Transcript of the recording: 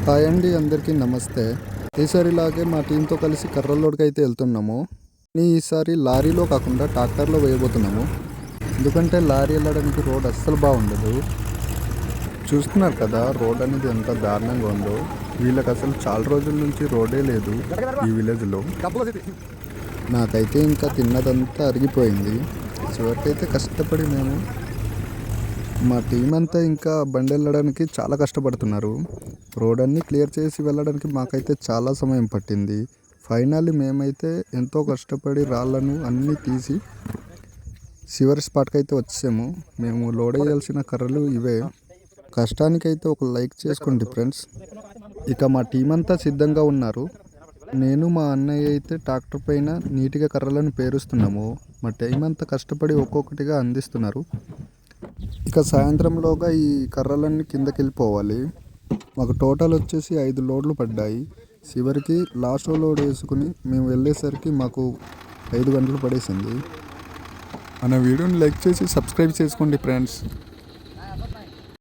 Hi అండి, అందరికీ నమస్తే. ఈసారి ఇలాగే మా టీంతో కలిసి కర్రలోడికి అయితే వెళ్తున్నాము. ఈసారి లారీలో కాకుండా ట్రాక్టర్లో వేయబోతున్నాము. ఎందుకంటే లారీ వెళ్ళడానికి రోడ్ అస్సలు బాగుండదు. చూస్తున్నారు కదా రోడ్ అనేది ఎంత దారుణంగా ఉందో. వీళ్ళకి అసలు చాలా రోజుల నుంచి రోడే లేదు ఈ విలేజ్లో. నాకైతే ఇంకా తిన్నదంతా అరిగిపోయింది. చివరికైతే కష్టపడి మేము మా టీం అంతా ఇంకా బండి వెళ్ళడానికి చాలా కష్టపడుతున్నారు. రోడ్ అన్నీ క్లియర్ చేసి వెళ్ళడానికి మాకైతే చాలా సమయం పట్టింది. ఫైనల్లీ మేమైతే ఎంతో కష్టపడి రాళ్ళను అన్నీ తీసి చివరి స్పాట్కి అయితే వచ్చాము. మేము లోడ్ వేయాల్సిన కర్రలు ఇవే. కష్టానికైతే ఒక లైక్ చేసుకోండి ఫ్రెండ్స్. ఇక మా టీం అంతా సిద్ధంగా ఉన్నారు. నేను మా అన్నయ్య అయితే ట్రాక్టర్ పైన నీట్గా కర్రలను పేరుస్తున్నాము. మా టీం అంతా కష్టపడి ఒక్కొక్కటిగా అందిస్తున్నారు. ఇక సాయంత్రంలోగా ఈ కర్రలన్నీ కిందకి వెళ్ళిపోవాలి. మాకు టోటల్ వచ్చేసి 5 లోడ్లు పడ్డాయి. చివరికి లాస్ట్ లోడ్ వేసుకుని మేము వెళ్ళేసరికి మాకు 5 గంటలు పడేసింది. మన వీడియోని లైక్ చేసి సబ్స్క్రైబ్ చేసుకోండి ఫ్రెండ్స్.